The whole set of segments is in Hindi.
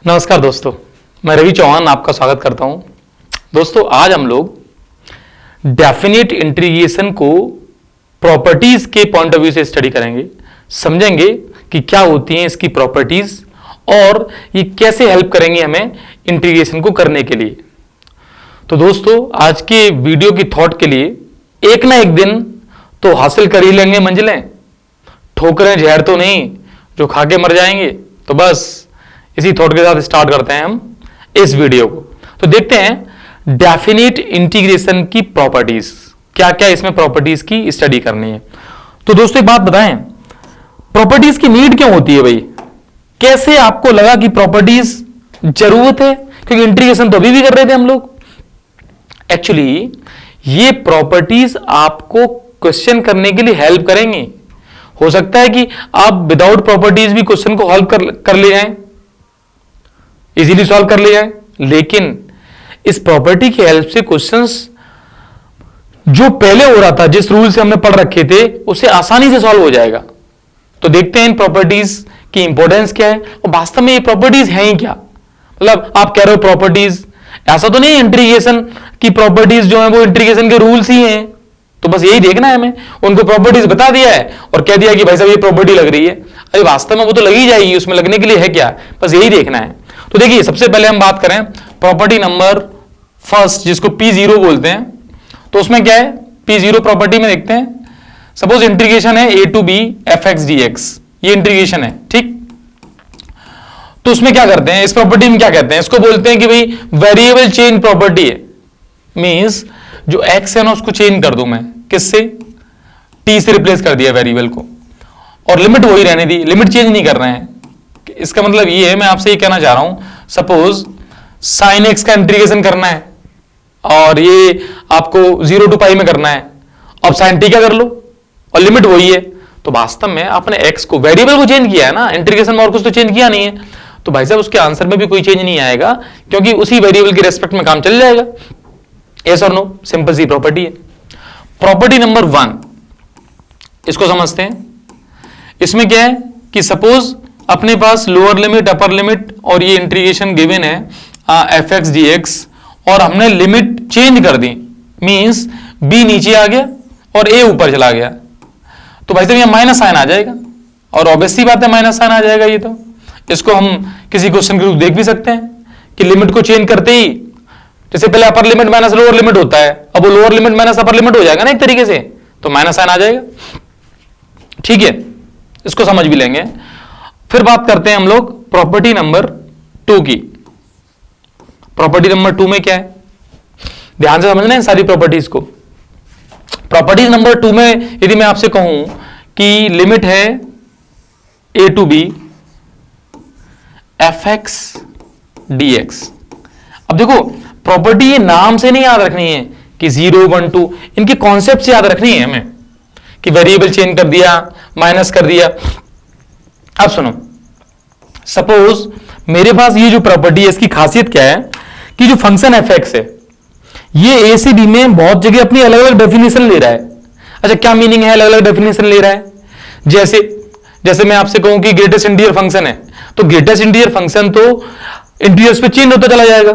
नमस्कार दोस्तों, मैं रवि चौहान आपका स्वागत करता हूं। दोस्तों, आज हम लोग डेफिनेट इंटीग्रेशन को प्रॉपर्टीज के पॉइंट ऑफ व्यू से स्टडी करेंगे, समझेंगे कि क्या होती हैं इसकी प्रॉपर्टीज और ये कैसे हेल्प करेंगे हमें इंटीग्रेशन को करने के लिए। तो दोस्तों, आज के वीडियो की थॉट के लिए एक ना एक दिन तो हासिल कर ही लेंगे मंजिलें, ठोकरें जहर तो नहीं जो खा के मर जाएंगे। तो बस इसी थॉट के साथ स्टार्ट करते हैं हम इस वीडियो को। तो देखते हैं डेफिनेट इंटीग्रेशन की प्रॉपर्टीज, क्या क्या इसमें प्रॉपर्टीज की स्टडी करनी है। तो दोस्तों एक बात बताएं, प्रॉपर्टीज की नीड क्यों होती है भाई? कैसे आपको लगा कि प्रॉपर्टीज जरूरत है? क्योंकि इंटीग्रेशन तो अभी भी कर रहे थे हम लोग। एक्चुअली ये प्रॉपर्टीज आपको क्वेश्चन करने के लिए हेल्प करेंगी। हो सकता है कि आप विदाउट प्रॉपर्टीज भी क्वेश्चन को हल कर ले जाएं, इजीली सॉल्व कर ले जाए, लेकिन इस प्रॉपर्टी की हेल्प से क्वेश्चंस जो पहले हो रहा था, जिस रूल से हमने पढ़ रखे थे, उसे आसानी से सॉल्व हो जाएगा। तो देखते हैं इन प्रॉपर्टीज की इंपॉर्टेंस क्या है और वास्तव में ये प्रॉपर्टीज हैं ही क्या। मतलब आप कह रहे हो प्रॉपर्टीज, ऐसा तो नहीं इंटीग्रेशन की प्रॉपर्टीज जो है वो इंटीग्रेशन के रूल्स ही हैं। तो बस यही देखना है हमें, उनको प्रॉपर्टीज बता दिया है और कह दिया कि भाई साहब ये प्रॉपर्टी लग रही है। अरे वास्तव में वो तो लग ही जाएगी, उसमें लगने के लिए है क्या, बस यही देखना है। तो देखिए, सबसे पहले हम बात करें प्रॉपर्टी नंबर फर्स्ट, जिसको P0 बोलते हैं। तो उसमें क्या है, P0 प्रॉपर्टी में देखते हैं, सपोज इंटीग्रेशन है a to b fx dx, ये इंटीग्रेशन है, ठीक। तो उसमें क्या करते हैं, इस प्रॉपर्टी में क्या कहते हैं, इसको बोलते हैं कि भाई वेरिएबल चेंज प्रॉपर्टी है। मींस जो x है ना, उसको चेंज कर दूं मैं, किससे? t से रिप्लेस कर दिया वेरिएबल को, और लिमिट वही रहने दी, लिमिट चेंज नहीं कर रहे हैं। इसका मतलब ये है, मैं आपसे ये कहना चाह रहा हूं, सपोज साइन एक्स का इंटीग्रेशन करना है और ये आपको 0 to पाई में करना है। अब साइन टी का कर लो और लिमिट वही है। तो वास्तव में आपने एक्स को, वेरिएबल को चेंज किया है ना, इंटीग्रेशन में और कुछ तो चेंज किया नहीं है। तो भाई साहब उसके आंसर में भी कोई चेंज नहीं आएगा, क्योंकि उसी वेरिएबल के रेस्पेक्ट में काम चल जाएगा। यस और नो, सिंपल सी प्रॉपर्टी है। प्रॉपर्टी नंबर 1, इसको समझते हैं। इसमें क्या है कि सपोज अपने पास लोअर लिमिट, अपर लिमिट और ये इंटीग्रेशन गिवन है fx dx, और हमने लिमिट चेंज कर दी। मींस b नीचे आ गया और a ऊपर चला गया। तो भाई साहब यहाँ माइनस साइन आ जाएगा, और ऑब्वियसली बात है माइनस साइन आ जाएगा। ये तो इसको हम किसी क्वेश्चन के रूप देख भी सकते हैं कि लिमिट को चेंज करते ही, जैसे पहले upper limit minus lower limit होता है, अब वो lower limit minus upper limit हो जाएगा ना एक तरीके से, तो माइनस साइन आ जाएगा। ठीक है, इसको समझ भी लेंगे। फिर बात करते हैं हम लोग प्रॉपर्टी नंबर 2 की। प्रॉपर्टी नंबर 2 में क्या है, ध्यान से समझना है सारी प्रॉपर्टीज को। प्रॉपर्टी नंबर 2 में यदि मैं आपसे कहूं कि लिमिट है a to b fx dx। अब देखो, प्रॉपर्टी ये नाम से नहीं याद रखनी है कि 0 1 2, इनके कॉन्सेप्ट से याद रखनी है हमें, कि वेरिएबल चेंज कर दिया, माइनस कर दिया। अब सुनो, सपोज मेरे पास ये जो प्रॉपर्टी है, इसकी खासियत क्या है कि जो फंक्शन fx है, ये a से b में बहुत जगह अपनी अलग अलग डेफिनेशन ले रहा है। अच्छा, क्या मीनिंग है अलग अलग डेफिनेशन ले रहा है? जैसे मैं आपसे कहूं कि ग्रेटेस्ट इंटीजर फंक्शन है, तो ग्रेटेस्ट इंटीजर फंक्शन तो इंटीजर्स पे चेंज होता चला जाएगा।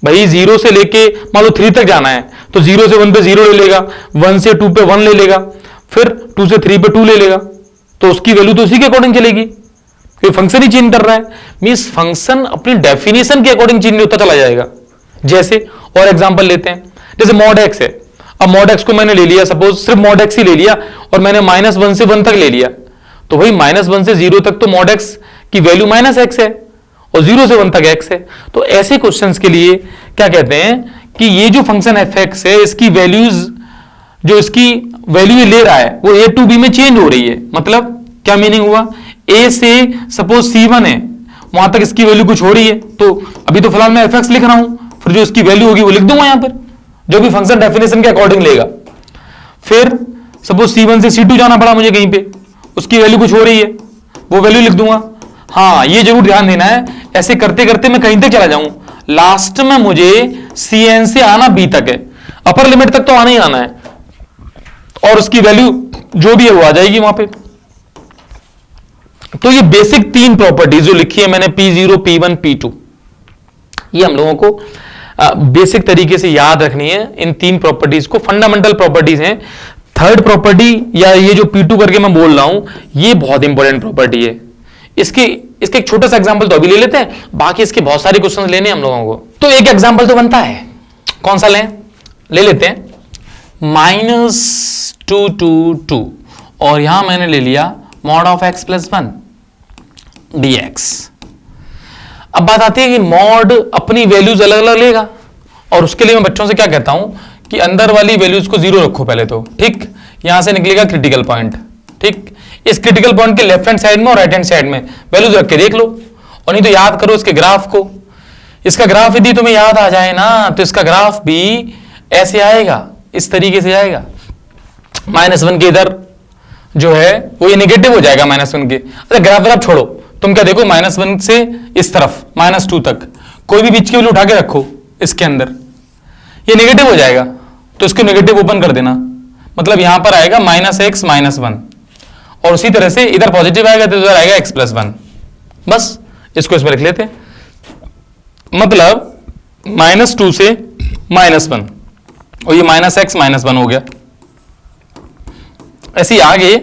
भाई 0 से लेके मान लो 3 तक जाना है, तो 0 से 1 पे 0 ले लेगा, 1 से 2 पे 1 ले लेगा, फिर 2 से 3 पे 2 ले लेगा। तो उसकी वैल्यू तो उसी के अकॉर्डिंग चलेगी, ये फंक्शन ही चेंज कर रहा है। मींस फंक्शन अपनी डेफिनेशन के अकॉर्डिंग चेंज होता चला जाएगा। जैसे और एग्जांपल लेते हैं, जैसे मॉड एक्स है। अब मॉड एक्स को मैंने ले लिया, सपोज सिर्फ मॉड एक्स ही ले लिया, और मैंने -1 से 1 तक ले लिया, तो भाई -1 से 0 तक तो मॉड एक्स की वैल्यू -x है, और 0 से 1 तक x है। तो ऐसे क्वेश्चंस के लिए क्या कहते हैं कि ये जो फंक्शन fx है, इसकी वैल्यूज, जो इसकी वैल्यू ले रहा है, वो a to b में चेंज हो रही है। मतलब क्या मीनिंग हुआ, a से सपोज c1 है, वहां तक इसकी वैल्यू कुछ हो रही है, तो अभी तो फिलहाल मैं fx लिख रहा हूं, फिर जो इसकी वैल्यू होगी वो लिख दूंगा यहां पर, जो भी फंक्शन डेफिनेशन के अकॉर्डिंग लेगा। फिर सपोज c1 से c2 जाना पड़ा मुझे कहीं पे, उसकी वैल्यू कुछ हो रही है, वो वैल्यू लिख दूंगा। हाँ, ये जरूर ध्यान देना है, ऐसे करते करते मैं कहीं तक चला जाऊं, लास्ट में मुझे cn से आना b तक है, अपर लिमिट तक तो आना ही आना है, और उसकी वैल्यू जो भी है वो आ जाएगी वहां पे। तो ये बेसिक तीन प्रॉपर्टीज जो लिखी है मैंने P0, P1, P2, ये हम लोगों को बेसिक तरीके से याद रखनी है। इन तीन प्रॉपर्टीज को फंडामेंटल प्रॉपर्टीज हैं। थर्ड प्रॉपर्टी या ये जो P2 करके मैं बोल रहा हूं, ये बहुत इंपॉर्टेंट प्रॉपर्टी है। इसके एक छोटा सा एग्जांपल तो अभी ले लेते हैं, बाकी इसके बहुत सारे क्वेश्चंस लेने हम लोगों को। तो एक एग्जांपल तो बनता है, कौन सा लें? ले लेते हैं -2 और यहां मैंने ले लिया mod of x plus 1 dx। अब बात आती है कि मॉड अपनी वैल्यूज अलग अलग लेगा, और उसके लिए मैं बच्चों से क्या कहता हूं कि अंदर वाली वैल्यूज को 0 रखो पहले तो, ठीक। यहां से निकलेगा क्रिटिकल पॉइंट, ठीक। इस क्रिटिकल पॉइंट के लेफ्ट हैंड साइड में और राइट हैंड साइड में वैल्यूज रख के देख लो, और नहीं तो याद करो इसके ग्राफ को। इसका ग्राफ यदि तुम्हें याद आ जाए ना, तो इसका ग्राफ भी ऐसे आएगा, इस तरीके से आएगा। -1 के इधर जो है वो ये नेगेटिव हो जाएगा -1 के। अच्छा ग्राफ छोड़ो, तुम क्या देखो -1 से इस तरफ -2 तक कोई भी बीच की वैल्यू उठा के रखो इसके अंदर, ये नेगेटिव हो जाएगा, तो इसको नेगेटिव ओपन कर देना, मतलब यहां पर आएगा -x -1, और उसी तरह से इधर पॉजिटिव आएगा तो इधर आएगा x प्लस 1। बस इसको इसमें लिख लेते हैं, मतलब -2 से -1 और ये -x -1 हो गया। ऐसे ही आगे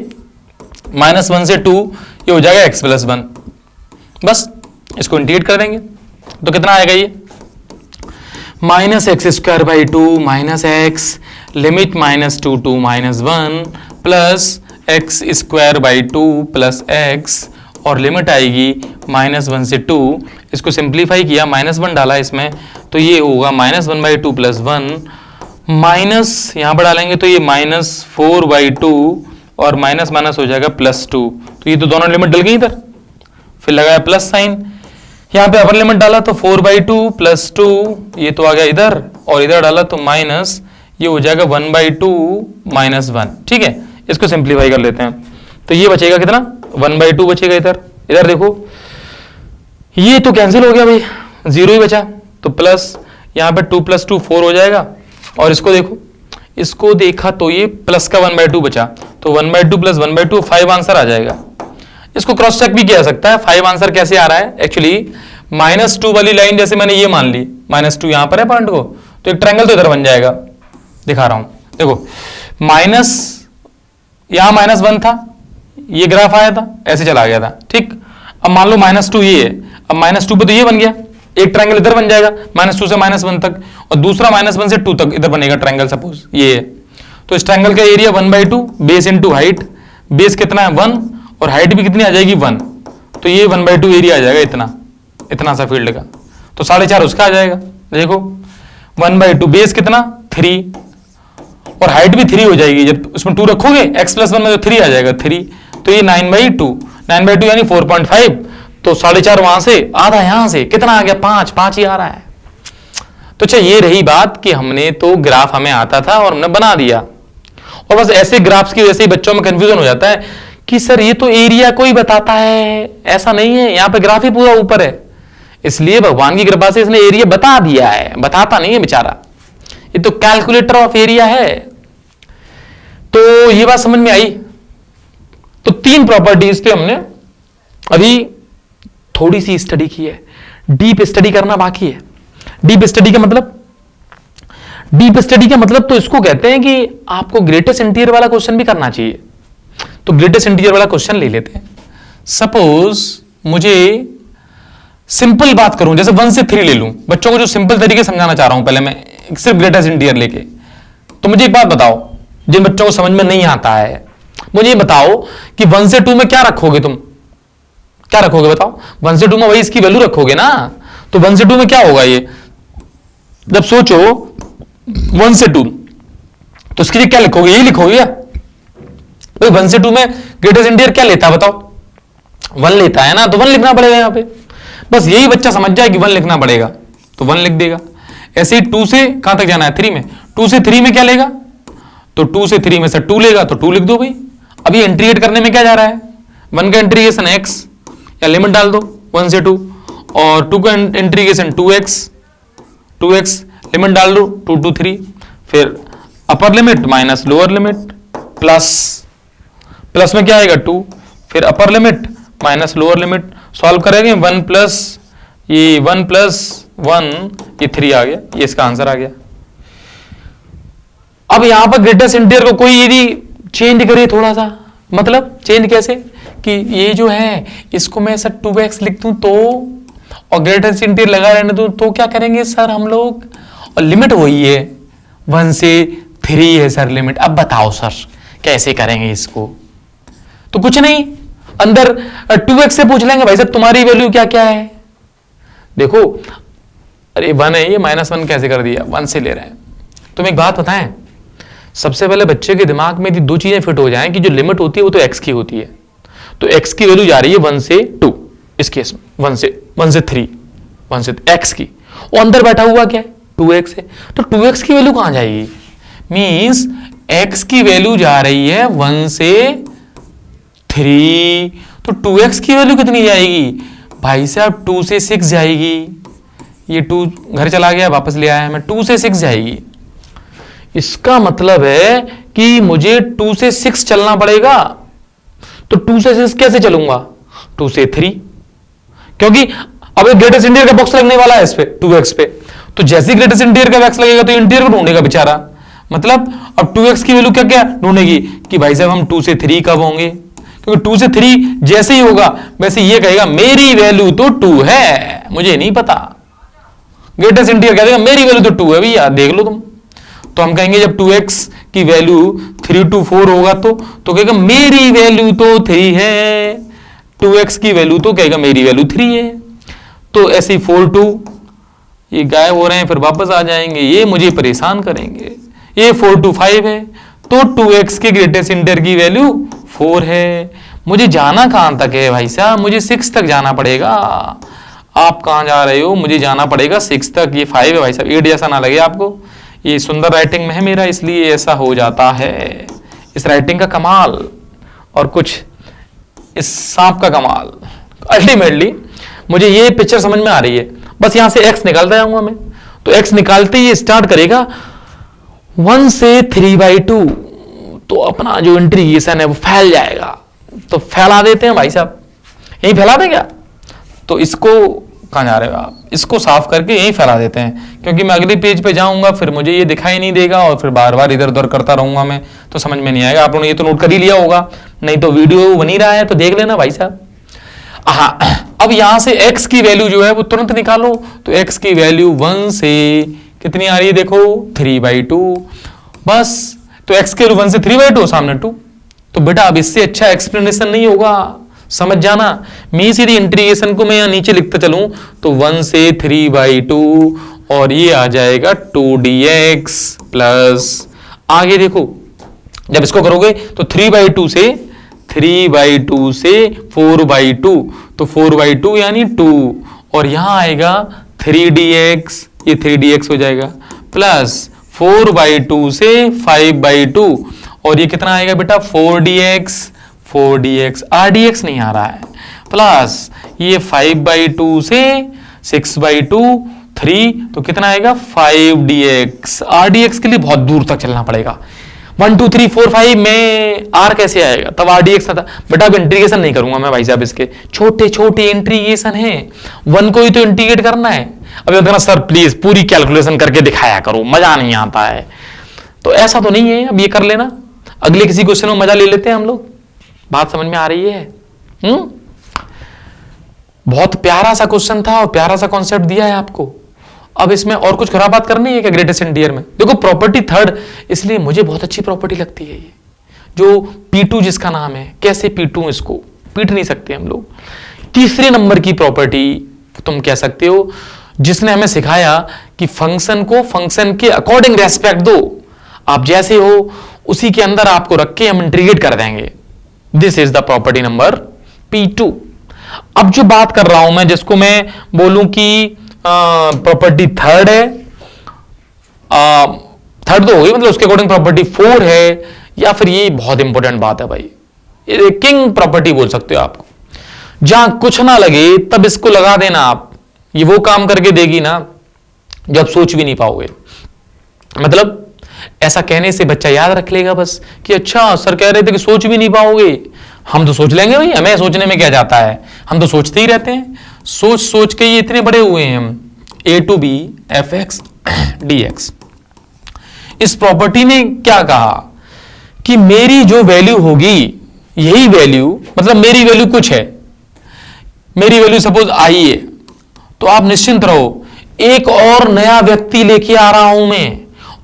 -1 से 2 ये हो जाएगा x प्लस 1। बस इसको इंटीग्रेट कर देंगे तो कितना आएगा ये -x² - x limit -2 to -1 plus x² plus x और लिमिट आएगी -1 से 2। इसको सिंप्लीफाई किया, -1 डाला इसमें तो ये होगा -1/2 प्लस 1 माइनस यहां पर डालेंगे तो ये -4/2 और माइनस माइनस हो जाएगा +2। तो ये तो दोनों लिमिट डल गई इधर, फिर लगाया प्लस साइन, यहां पे अपर लिमिट डाला तो 4/2 + 2 ये तो आ गया इधर, और इधर डाला तो माइनस ये हो जाएगा 1/2 - 1। ठीक है, इसको सिंप्लीफाई कर लेते हैं तो ये बचेगा कितना 1/2 बचेगा इधर। इधर देखो ये तो कैंसिल हो गया भाई, 0 ही बचा, तो प्लस यहाँ पे 2 + 2 4 हो जाएगा। और इसको देखो, इसको देखा तो ये प्लस का 1/2 बचा, तो 1/2 + 1/2 5 आंसर आ जाएगा। इसको क्रॉस चेक भी किया जा सकता है 5 आंसर कैसे आ रहा है। एक्चुअली -2 वाली लाइन जैसे मैंने ये मान ली, -2 यहां पर है पॉइंट को, तो एक ट्रायंगल तो इधर बन जाएगा, दिखा रहा हूं देखो, माइनस यहां -1 था, ये ग्राफ आया था ऐसे चला गया था, ठीक। अब मान लो -2 ये है, अब -2 पे तो ये बन गया, एक ट्रायंगल इधर बन जाएगा -2 से -1 तक, और दूसरा -1 से 2 तक इधर बनेगा ट्रायंगल, सपोज ये है। तो इस ट्रायंगल का area 1/2 base into height, base कितना है 1 और हाइट भी कितनी आ जाएगी 1, तो ये 1/2 एरिया आ जाएगा इतना, इतना सा फील्ड का, तो 4.5 उसका आ जाएगा। देखो 1/2 बेस कितना 3 और हाइट भी 3 हो जाएगी, जब उसमें 2 रखोगे x + 1 में तो 3 आ जाएगा 3, तो ये 9/2 यानी 4.5, तो 4.5 वहां से, आधा यहां से, कितना आ गया 5 ही आ रहा है। तो अच्छा ये रही बात कि हमने तो ग्राफ हमें आता था और हमने बना दिया, और बस ऐसे ग्राफ्स की वजह से बच्चों में कंफ्यूजन हो जाता है कि सर ये तो एरिया कोई बताता है, ऐसा नहीं है, यहाँ पे ग्राफ ही पूरा ऊपर है, इसलिए भगवान की कृपा से इसने एरिया बता दिया है, बताता नहीं है बेचारा, ये तो कैलकुलेटर ऑफ एरिया है। तो ये बात समझ में आई। तो 3 प्रॉपर्टीज पे हमने अभी थोड़ी सी स्टडी की है, डीप स्टडी करना बाकी है। डीप स्टडी का मतलब तो इसको कहते हैं कि आपको ग्रेटेस्ट इंटीरियर वाला क्वेश्चन भी करना चाहिए। तो ग्रेटेस्ट इंटीरियर वाला क्वेश्चन ले लेते हैं। सपोज मुझे सिंपल बात करूं, जैसे 1 से 3 ले लूं, बच्चों को जो सिंपल तरीके समझाना चाह रहा हूं, पहले मैं सिर्फ ग्रेटेस्ट इंटीरियर लेके। तो मुझे एक बात बताओ, जिन बच्चों को समझ में नहीं आता है, मुझे ये बताओ कि 1 से 2 में क्या रखोगे तुम, क्या रखोगे बताओ। 1 से 2 में वही इसकी वैल्यू रखोगे ना, तो 1 से 2 में क्या होगा, ये जब सोचो 1 से 2 तो इसके लिए क्या लिखोगे, यही लिखोगे क्या भाई। 1 से 2 में ग्रेटेस्ट इंटीरियर क्या लेता है बताओ, 1 लेता है ना, तो 1 लिखना पड़ेगा यहां पे। बस यही बच्चा समझ जाए कि 1 लिखना पड़ेगा, तो 1 लिख देगा। ऐसे ही 2 से कहां तक जाना है 3 में, 2 से 3 में क्या लेगा, तो 2 से 3 में से 2 लेगा, तो 2 लिख दो भाई। अब ये इंटीग्रेट करने में क्या जा रहा है, 1 का इंटीग्रेशन x, या लिमिट डाल दो 1 से 2, और 2 का इंटीग्रेशन 2x लिमिट डाल दो 2 to 3, फिर upper limit minus lower limit plus में क्या आएगा 2, फिर upper limit minus lower limit solve करेंगे 1 प्लस ये 1 प्लस 1 ये 3 आ गया, ये इसका आंसर आ गया। अब यहां पर ग्रेटेस्ट इंटीरियर को कोई यदि चेंज करे थोड़ा सा, मतलब चेंज कैसे कि ये जो है इसको मैं सर 2x लिख दूं तो, और ग्रेटेस्ट इंटीरियर लगा रहने दूं तो क्या करेंगे सर हम लोग, और लिमिट वही है 1 से 3 है सर लिमिट। अब बताओ सर कैसे करेंगे इसको, तो कुछ नहीं, अंदर 2x से पूछ लेंगे भाई साहब तुम्हारी वैल्यू क्या क्या है। देखो अरे 1 है, ये -1 कैसे कर दिया, 1 से ले रहे हैं। तुम एक बात बताएं, सबसे पहले बच्चे के दिमाग में यदि दो चीजें फिट हो जाएं कि जो लिमिट होती है वो तो x की होती है, तो x की वैल्यू जा रही है 1 से 2, इस केस में 1 से 3, 1 से x की, और अंदर बैठा हुआ क्या है 2x है, तो 2x की वैल्यू कहां जाएगी, मींस x की वैल्यू जा रही है 1 से 3, तो 2x की वैल्यू कितनी जाएगी भाई साहब 2 से 6 जाएगी, ये 2 घर चला गया वापस ले आया मैं, 2 से 6 जाएगी। इसका मतलब है कि मुझे 2 से 6 चलना पड़ेगा, तो 2 से 6 कैसे चलूंगा, 2 से 3, क्योंकि अब एक ग्रेटेस्ट इंटीरियर का बॉक्स लगने वाला है इस पे 2x पे, तो जैसे ग्रेटेस्ट इंटीरियर का बॉक्स लगेगा तो इंटीरियर को ढूंढेगा बेचारा, मतलब अब 2x की वैल्यू क्या क्या ढूंढेगी कि भाई साहब हम 2 से 3 कब होंगे, क्योंकि 2 से 3 जैसे ही होगा वैसे ये कहेगा मेरी वैल्यू तो 2 है, मुझे नहीं पता, ग्रेटेस्ट इंटीरियर कह देगा मेरी वैल्यू तो 2 है भैया देख लो तुम, तो हम कहेंगे जब 2x की वैल्यू 3 to 4 होगा तो कहेगा मेरी वैल्यू तो 3 है, 2x की वैल्यू तो कहेगा मेरी वैल्यू 3 है, तो ऐसे 4 2 ये गायब हो रहे हैं फिर वापस आ जाएंगे, ये मुझे परेशान करेंगे, ये 4 to 5 है, तो 2x के ग्रेटेस्ट इंटीरियर की वैल्यू 4 है, मुझे जाना कहां तक है भाई साहब, मुझे 6 तक जाना पड़ेगा, आप कहां जा रहे हो, मुझे जाना पड़ेगा 6 तक, ये 5 है भाई साहब, 8 जैसा ना लगे आपको, ये सुंदर राइटिंग में है मेरा इसलिए ऐसा हो जाता है, इस राइटिंग का कमाल और कुछ इस सांप का कमाल, अल्टीमेटली मुझे ये पिक्चर समझ में आ रही है, बस यहां से x निकालता जाऊंगा मैं, तो x निकालते ही स्टार्ट करेगा 1 से 3/2, तो अपना जो इंटीग्रेशन है वो फैल जाएगा, तो फैला देते हैं भाई साहब, यही फैला दें क्या, तो इसको कहां जा रहे हो आप, इसको साफ करके यहीं फैला देते हैं, क्योंकि मैं अगले पेज पे जाऊंगा फिर मुझे ये दिखाई नहीं देगा और फिर बार बार इधर उधर करता रहूंगा मैं, तो समझ में नहीं आएगा। आप लोगों ने ये तो नोट कर ही लिया होगा, नहीं तो वीडियो बन ही रहा है तो देख लेना भाई साहब। अब यहां से x की वैल्यू जो है वो तुरंत निकालो, तो x की वैल्यू 1 से कितनी आ रही है देखो 3/2, बस तो x की वैल्यू 1 से 3/2 सामने 2, तो बेटा अब इससे अच्छा एक्सप्लेनेशन नहीं होगा, समझ जाना, मीन्स यदि इंटीग्रेशन को मैं यहां नीचे लिखता चलूं तो 1 से 3/2 और ये आ जाएगा 2dx प्लस, आगे देखो जब इसको करोगे तो 3/2 से 4/2, तो 4/2 यानी 2, और यहां आएगा 3dx, ये 3dx हो जाएगा, प्लस 4/2 से 5/2, और ये कितना आएगा बेटा 4dx, rdx नहीं आ रहा है, प्लस ये 5/2 से 6/2, 3, तो कितना आएगा 5dx, rdx के लिए बहुत दूर तक चलना पड़ेगा, 1 2 3 4 5 में r कैसे आएगा, तब rdx था बेटा, अब इंटीग्रेशन नहीं करूंगा मैं भाई साहब, इसके छोटे छोटे इंटीग्रेशन है, 1 को ही तो इंटीग्रेट करना है, अब कहना सर प्लीज पूरी कैलकुलेशन करके दिखाया करो, मजा नहीं आता है, तो ऐसा तो नहीं है, अब ये कर लेना, अगले किसी क्वेश्चन में मजा ले लेते हैं हम लोग, बात समझ में आ रही है? बहुत प्यारा सा क्वेश्चन था और प्यारा सा कॉन्सेप्ट दिया है आपको, अब इसमें और कुछ खराब बात करनी है क्या ग्रेटेस्ट इंटीरियर में, देखो प्रॉपर्टी थर्ड, इसलिए मुझे बहुत अच्छी प्रॉपर्टी लगती है ये, जो P2 जिसका नाम है, कैसे P2 इसको पीट नहीं सकते हम लोग, तीसरे नंबर की प्रॉपर्टी तुम कह सकते हो, जिसने हमें सिखाया कि फंक्शन को फंक्शन के अकॉर्डिंग रेस्पेक्ट दो, आप जैसे हो उसी के अंदर आपको रख के हम इंटीग्रेट कर देंगे, this is the property number P2। अब जो बात कर रहा हूं मैं, जिसको मैं बोलूं कि प्रॉपर्टी थर्ड है, थर्ड तो होगी, मतलब उसके अकॉर्डिंग प्रॉपर्टी 4 है, या फिर ये बहुत इंपॉर्टेंट बात है भाई, ये किंग प्रॉपर्टी बोल सकते हो आपको, जहां कुछ ना लगे तब इसको लगा देना आप, ये वो काम करके देगी ना जब सोच भी नहीं पाओगे, मतलब ऐसा कहने से बच्चा याद रख लेगा बस कि अच्छा सर कह रहे थे कि सोच भी नहीं पाओगे, हम तो सोच लेंगे भाई, हमें सोचने में क्या जाता है, हम तो सोचते ही रहते हैं, सोच सोच के ये इतने बड़े हुए हैं हम। A to B F x D x, इस प्रॉपर्टी ने क्या कहा कि मेरी जो वैल्यू होगी, यही वैल्यू, मतलब मेरी वैल्यू कुछ है, मेरी वैल्यू सपोज आई है, तो आप निश्चिंत रहो, एक और नया व्यक्ति लेके आ रहा हूं मैं,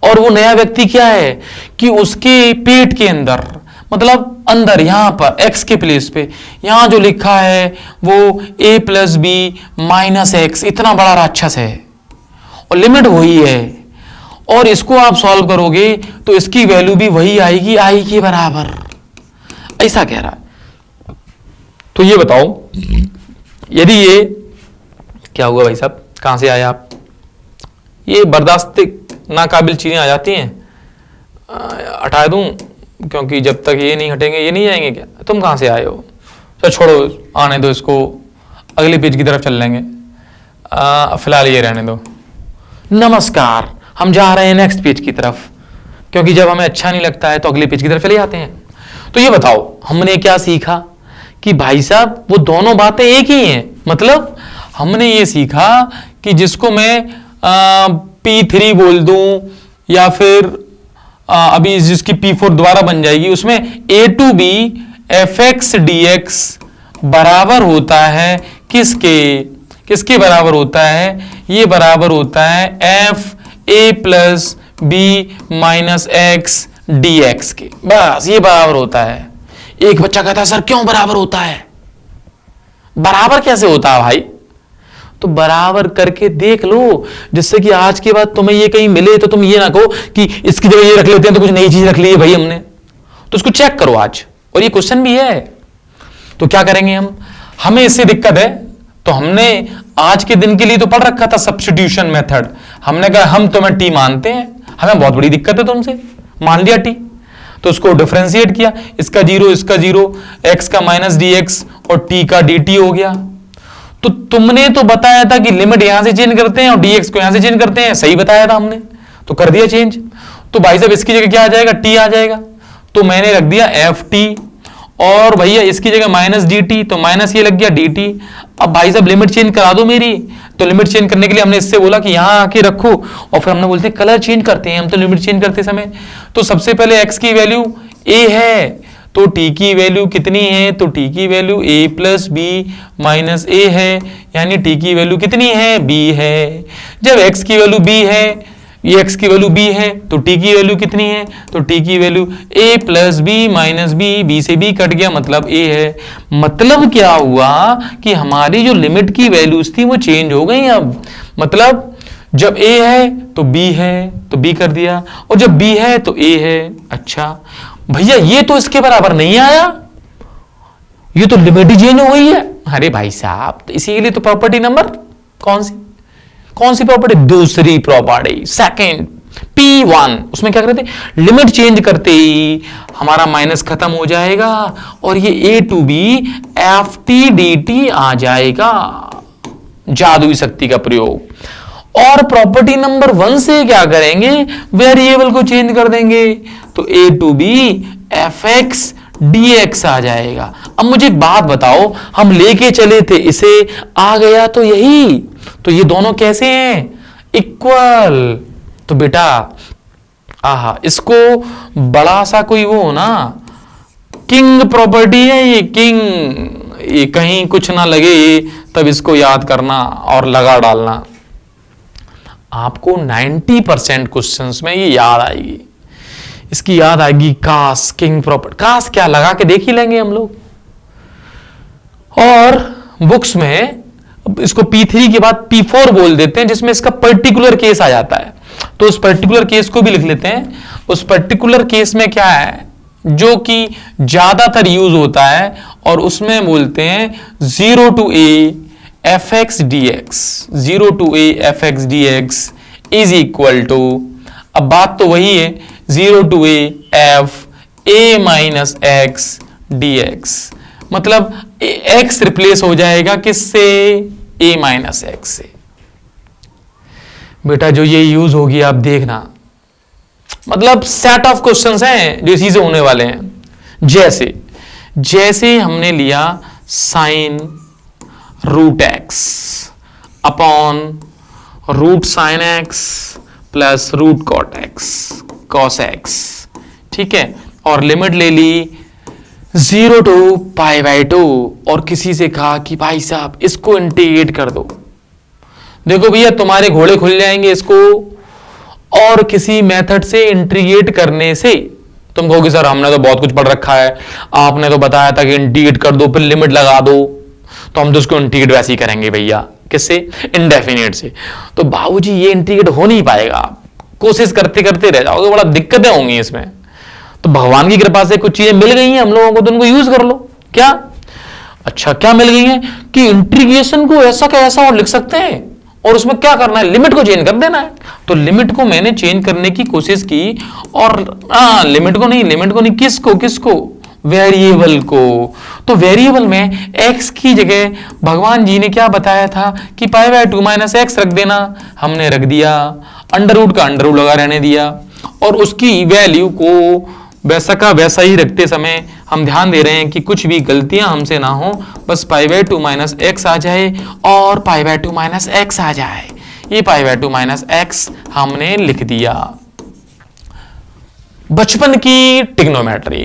और वो नया व्यक्ति क्या है कि उसके पेट के अंदर, मतलब अंदर यहां पर x के प्लेस पे यहां जो लिखा है वो a plus B minus X, इतना बड़ा राक्षस है और लिमिट वही है, और इसको आप सॉल्व करोगे तो इसकी वैल्यू भी वही आएगी i के बराबर, ऐसा कह रहा है। तो ये बताओ, यदि ये क्या हुआ भाई साहब, कहां से आए आप, ये बर्दाश्त नाकाबिल चीजें आ जाती हैं, हटा दूं क्योंकि जब तक ये नहीं हटेंगे ये नहीं जाएंगे क्या, तुम कहां से आए हो, तो छोड़ो आने दो इसको, अगले पेज की तरफ चल लेंगे, फिलहाल ये रहने दो। नमस्कार, हम जा रहे हैं नेक्स्ट पेज की तरफ, क्योंकि जब हमें अच्छा नहीं लगता है तो अगले पेज की तरफ चले जाते हैं। तो ये बताओ हमने क्या सीखा कि भाई साहब वो दोनों बातें एक ही हैं, मतलब हमने ये सीखा कि जिसको मैं P3 बोल दूं या फिर अभी जिसकी P4 दोबारा बन जाएगी, उसमें a to B F x D X बराबर होता है किसके बराबर होता है, ये बराबर होता है F A plus B minus X D X के, बस ये बराबर होता है। एक बच्चा कहता है सर क्यों बराबर होता है, बराबर कैसे होता है भाई, तो बराबर करके देख लो, जिससे कि आज के बाद तुम्हें ये कहीं मिले तो तुम ये ना कहो कि इसकी जगह ये रख लेते हैं तो कुछ नई चीज रख ली है भाई हमने, तो उसको चेक करो आज, और ये क्वेश्चन भी है। तो क्या करेंगे हम, हमें इससे दिक्कत है तो हमने आज के दिन के लिए तो पढ़ रखा था सब्स्टिट्यूशन मेथड, हमने कहा हम तुम्हें टी मानते हैं, हमें बहुत बड़ी दिक्कत है तुमसे, मान लिया टी, तो उसको डिफरेंशिएट किया, इसका जीरो इसका जीरो, एक्स का माइनस डी एक्स और टी का डी टी हो गया। तो तुमने तो बताया था कि लिमिट यहां से चेंज करते हैं और dx को यहां से चेंज करते हैं, सही बताया था हमने, तो कर दिया चेंज। तो भाई साहब इसकी जगह क्या आ जाएगा, t आ जाएगा, तो मैंने रख दिया एफ टी, और भैया इसकी जगह माइनस डी टी, तो माइनस ये लग गया डी टी। अब भाई साहब लिमिट चेंज करा दो मेरी, तो लिमिट चेंज करने के लिए हमने इससे बोला कि यहां आके रखो, और फिर हमने बोलते कलर चेंज करते हैं हम तो लिमिट चेंज करते समय। तो सबसे पहले x की वैल्यू a है, तो t की वैल्यू कितनी है, तो t की value a plus B minus a है, यानी t की वैल्यू कितनी है, b है। जब x की वैल्यू b है, ये x की वैल्यू b है, तो t की वैल्यू कितनी है, तो t की value a plus B minus B, b से b कट गया मतलब a है। मतलब क्या हुआ कि हमारी जो लिमिट की वैल्यूज थी वो चेंज हो गई अब, मतलब जब a है तो b है, तो b कर दिया, और जब b है तो a है। अच्छा भैया ये तो इसके बराबर नहीं आया, ये तो लिमिट ही चेंज हो गई है। अरे भाई साहब, तो इसी के लिए तो प्रॉपर्टी नंबर कौन सी प्रॉपर्टी, दूसरी प्रॉपर्टी सेकंड P1, उसमें क्या करते थे, लिमिट चेंज करते ही हमारा माइनस खत्म हो जाएगा और ये a to B f t d t आ जाएगा, जादुई शक्ति का प्रयोग। और प्रॉपर्टी नंबर 1 से क्या करेंगे, वेरिएबल को चेंज कर देंगे, तो a to B F x D x आ जाएगा। अब मुझे एक बात बताओ, हम लेके चले थे इसे, आ गया तो यही, तो ये दोनों कैसे हैं, इक्वल। तो बेटा आहा, इसको बड़ा सा कोई वो हो ना, किंग प्रॉपर्टी है ये, किंग, ये कहीं कुछ ना लगे तब इसको याद करना और लगा डालना, आपको 90% क्वेश्चंस में ये याद आएगी। इसकी याद आएगी काश, किंग प्रॉपर्टी, काश क्या लगा के देख ही लेंगे हम लोग। और बुक्स में इसको P3 के बाद P4 बोल देते हैं, जिसमें इसका पर्टिकुलर केस आ जाता है, तो उस पर्टिकुलर केस को भी लिख लेते हैं। उस पर्टिकुलर केस में क्या है जो कि ज्यादातर यूज होता है, और उसमें बोलते हैं 0 to a F x D X, 0 to a F x D X is equal to, अब बात तो वही है, 0 to a F a minus X D X, मतलब x रिप्लेस हो जाएगा किससे, a माइनस एक्स से। बेटा जो ये यूज होगी आप देखना, मतलब सेट ऑफ क्वेश्चंस हैं जो इसी से होने वाले हैं। जैसे जैसे हमने लिया sine root X upon root sine X plus root cot X cos X, ठीक है, और लिमिट ले ली 0 टू पाई बाई 2 और किसी से कहा कि भाई साहब इसको इंटीग्रेट कर दो। देखो भैया तुम्हारे घोड़े खुल जाएंगे इसको, और किसी मेथड से इंटीग्रेट करने से तुम कहोगे सर हमने तो बहुत कुछ पढ़ रखा है, आपने तो बताया था कि इंटीग्रेट कर दो फिर लिमिट लगा दो, तो हम तो उसको इंटीग्रेट वैसे ही करेंगे भैया, किससे? इंडेफिनिट से। तो बाबूजी ये इंटीग्रेट हो नहीं पाएगा, कोशिश करते करते रह जाओगे, बड़ा दिक्कतें होंगी इसमें। तो भगवान की कृपा से कुछ चीजें मिल गई हैं हम लोगों को, तो उनको यूज कर लो। क्या? अच्छा क्या मिल गई है कि इंटीग्रेशन को ऐसा का ऐसा और लिख सकते हैं, और उसमें क्या करना है, लिमिट को चेंज कर देना है। तो लिमिट को मैंने चेंज करने की कोशिश की, और लिमिट को नहीं, किसको? वेरिएबल को। तो वेरिएबल में x की जगह भगवान जी ने क्या बताया था कि पाई बाय 2 माइनस एक्स रख देना, हमने रख दिया, अंडर रूट का अंडर रूट लगा रहने दिया, और उसकी वैल्यू को वैसा का वैसा ही रखते समय हम ध्यान दे रहे हैं कि कुछ भी गलतियां हमसे ना हो, बस पाई बाय 2 माइनस एक्स आ जाए और पाई बाय 2 माइनस एक्स आ जाए। ये पाई बाय 2 माइनस एक्स हमने लिख दिया। बचपन की trigonometry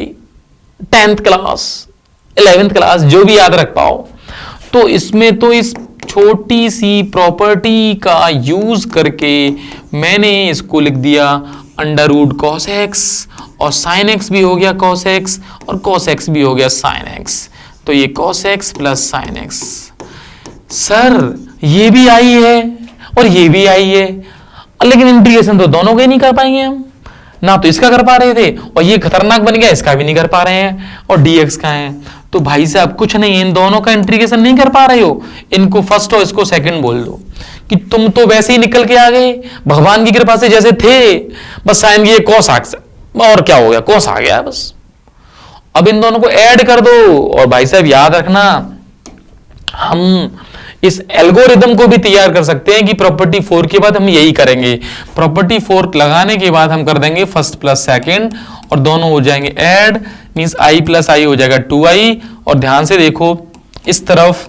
10th class 11th class जो भी याद रख पाओ, तो इसमें तो इस छोटी सी प्रॉपर्टी का यूज करके मैंने इसको लिख दिया अंडर रूट कॉस एक्स, और साइन एक्स भी हो गया कॉस एक्स, और कॉस एक्स भी हो गया साइन एक्स। तो ये cos x plus sine x. Sir ये भी आई है और ये भी आई है, लेकिन इंटीग्रेशन तो दोनों के नहीं कर पाएंगे हम, ना तो इसका कर पा रहे थे, और ये खतरनाक बन गया, इसका भी नहीं कर पा रहे हैं, और dx का है। तो भाई साहब कुछ नहीं, इन दोनों का इंटीग्रेशन नहीं कर पा रहे हो, इनको फर्स्ट और इसको सेकंड बोल दो कि तुम तो वैसे ही निकल के आ गए भगवान की कृपा से जैसे थे, बस साइन की कॉस आ, और क्या हो गया, कॉस आ गया बस। अब इन दोनों को ऐड कर दो, और भाई साहब याद रखना हम इस एल्गोरिदम को भी तैयार कर सकते हैं कि प्रॉपर्टी 4 के बाद हम यही करेंगे, प्रॉपर्टी 4 लगाने के बाद हम कर देंगे फर्स्ट प्लस सेकंड, और दोनों हो जाएंगे ऐड, मींस i प्लस आई हो जाएगा 2i। और ध्यान से देखो इस तरफ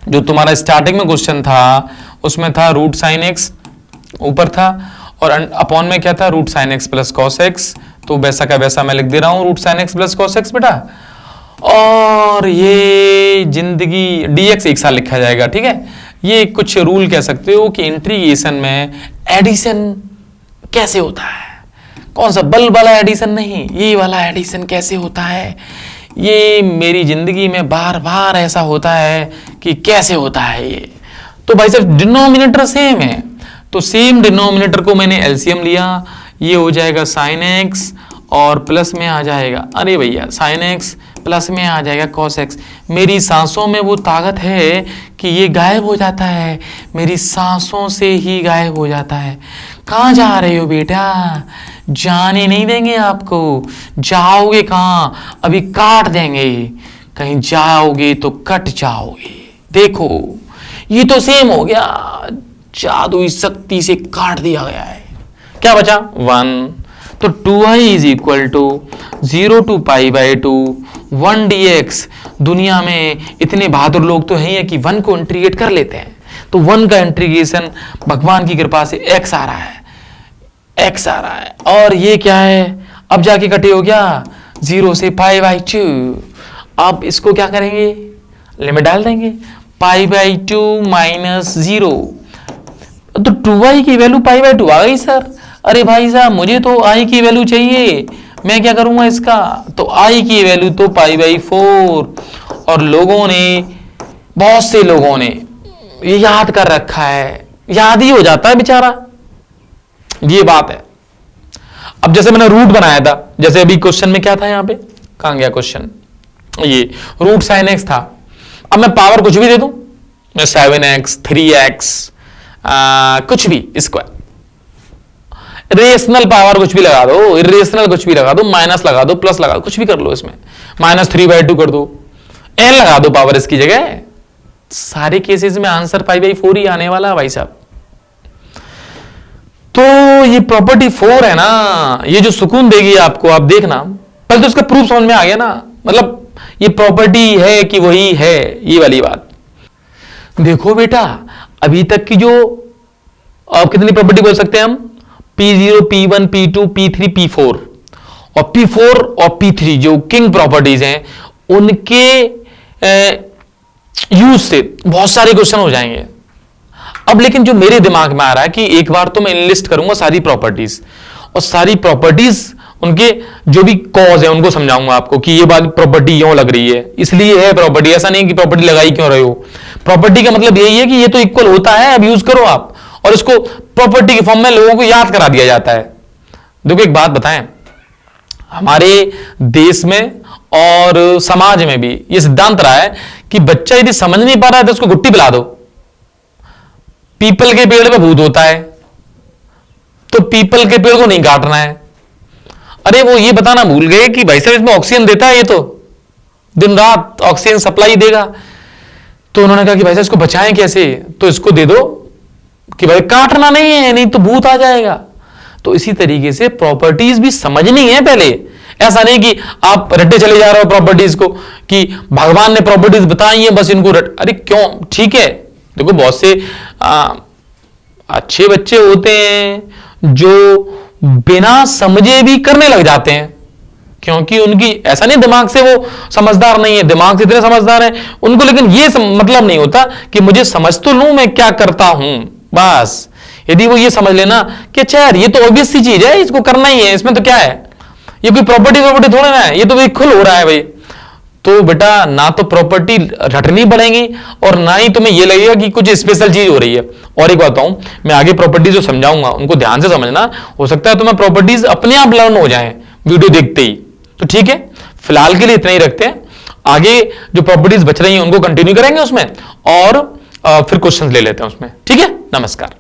जो तुम्हारा स्टार्टिंग में क्वेश्चन था उसमें था रूट साइन एक्स ऊपर था, और अपॉन में क्या था root sine X plus cos X, तो वैसा का वैसा मैं लिख दे रहा हूं root sine X plus cos X बेटा, और ये जिंदगी dx एक साल लिखा जाएगा, ठीक है। ये कुछ रूल कह सकते हो कि इंटीग्रेशन में एडिशन कैसे होता है, कौन सा बल्ब वाला एडिशन नहीं, ये वाला एडिशन कैसे होता है, ये मेरी जिंदगी में बार बार ऐसा होता है कि कैसे होता है ये। तो भाई साहब डिनोमिनेटर सेम है, तो सेम डिनोमिनेटर को मैंने एलसीएम लिया, ये हो जाएगा साइन एक्स और प्लस में आ जाएगा, अरे भैया साइन एक्स प्लस में आ जाएगा कॉस एक्स। मेरी सांसों में वो ताकत है कि ये गायब हो जाता है, मेरी सांसों से ही गायब हो जाता है। कहाँ जा रहे हो बेटा, जाने नहीं देंगे आपको, जाओगे कहाँ, अभी काट देंगे, कहीं जाओगे तो कट जाओगे। देखो ये तो सेम हो गया, जादुई शक्ति से काट दिया गया है। क्या बचा 1, तो 2i is equal to 0 to pi by 2 1 dx। दुनिया में इतने बहादुर लोग तो हैं कि 1 को इंटीग्रेट कर लेते हैं, तो 1 का इंटीग्रेशन भगवान की कृपा से x आ रहा है, x आ रहा है, और ये क्या है अब जाके कटे हो गया 0 से पाई बाई 2। अब इसको क्या करेंगे, लिमिट डाल देंगे, पाई बाई 2 माइनस 0, तो 2i की वैल्यू पाई बाई 2 आ गई सर। अरे भाई साहब मुझे तो i की वैल्यू चाहिए, मैं क्या करूंगा इसका, तो i की वैल्यू तो पाई बाई 4, और लोगों ने, बहुत से लोगों ने ये याद कर रखा है, याद ही हो जाता है बेचारा, ये बात है। अब जैसे मैंने रूट बनाया था, जैसे अभी क्वेश्चन में क्या था, यहां पे कहां गया क्वेश्चन, ये रूट साइन एक्स था। अब मैं पावर कुछ भी दे दूं, मैं 7x 3x कुछ भी स्क्वायर, रेशनल पावर कुछ भी लगा दो, इरेशनल कुछ भी लगा दो, माइनस लगा दो, प्लस लगा दो, कुछ भी कर लो, इसमें -3/2 कर दो, n लगा दो पावर इसकी जगह, सारे केसेस में आंसर पाई बाई 4 ही आने वाला है भाई साहब। तो ये प्रॉपर्टी 4 है ना, ये जो सुकून देगी आपको, आप देखना, पहले तो इसका प्रूफ समझ में आ गया ना, मतलब ये प्रॉपर्टी है कि वही है, ये वाली बात। देखो बेटा, अभी तक की जो आप कितनी प्रॉपर्टी बोल सकते हैं हम, P0, P1, P2, P3, P4 और P4 और P3 जो किंग प्रॉपर्टीज हैं, उनके यूज से बहुत सारे क्वेश्चन हो जाएंगे। अब लेकिन जो मेरे दिमाग में आ रहा है कि एक बार तो मैं इनलिस्ट करूंगा सारी प्रॉपर्टीज, और सारी प्रॉपर्टीज उनके जो भी कॉज है उनको समझाऊंगा आपको कि ये बात प्रॉपर्टी क्यों लग रही है, इसलिए है प्रॉपर्टी, ऐसा नहीं कि प्रॉपर्टी लगाई क्यों रहे हो। प्रॉपर्टी का मतलब यही है कि ये तो इक्वल होता है, अब यूज करो आप, और इसको प्रॉपर्टी के फॉर्म में लोगों को याद करा दिया जाता है। देखो एक बात बताएं, हमारे देश में और समाज में भी यह सिद्धांत रहा है कि बच्चा यदि समझ नहीं पा रहा है तो उसको गुट्टी पिला दो। पीपल के पेड़ पे भूत होता है तो पीपल के पेड़ को नहीं काटना है। अरे वो ये बताना भूल गए कि भाई साहब इसमें ऑक्सीजन देता है, ये तो दिन रात ऑक्सीजन सप्लाई देगा। तो उन्होंने कहा कि भाई साहब इसको बचाएं कैसे, तो इसको दे दो कि भाई काटना नहीं है, नहीं तो भूत आ जाएगा। तो इसी तरीके से प्रॉपर्टीज भी समझनी है पहले। ऐसा नहीं कि आप रट्टे चले जा रहे हो प्रॉपर्टीज को कि भगवान ने प्रॉपर्टीज बताई है बस इनको अरे क्यों, ठीक है। देखो बहुत से अच्छे बच्चे होते हैं जो बिना समझे भी करने लग जाते हैं, क्योंकि उनकी ऐसा नहीं दिमाग से वो समझदार नहीं है, दिमाग से इतने समझदार हैं उनको, लेकिन ये मतलब नहीं होता कि मुझे समझ तो लूं मैं क्या करता हूं। बस यदि वो ये समझ लेना कि अच्छा यार ये तो ऑब्वियस सी चीज है, इसको करना ही है, इसमें तो क्या है, ये कोई प्रॉपर्टी थोड़ा ना है, ये तो भाई खुल हो रहा है भाई, तो बेटा ना तो प्रॉपर्टी रटनी पड़ेगी और ना ही तुम्हें ये लगेगा कि कुछ स्पेशल चीज हो रही है। और एक बात बताऊं, मैं आगे प्रॉपर्टीज जो समझाऊंगा उनको ध्यान से समझना, हो सकता है तुम्हें प्रॉपर्टीज अपने आप लर्न हो जाएं वीडियो देखते ही। तो ठीक है, फिलहाल के लिए इतना ही रखते हैं, आगे जो प्रॉपर्टीज बच रही हैं उनको कंटिन्यू करेंगे उसमें, और फिर क्वेश्चंस ले लेते हैं उसमें। ठीक है, नमस्कार।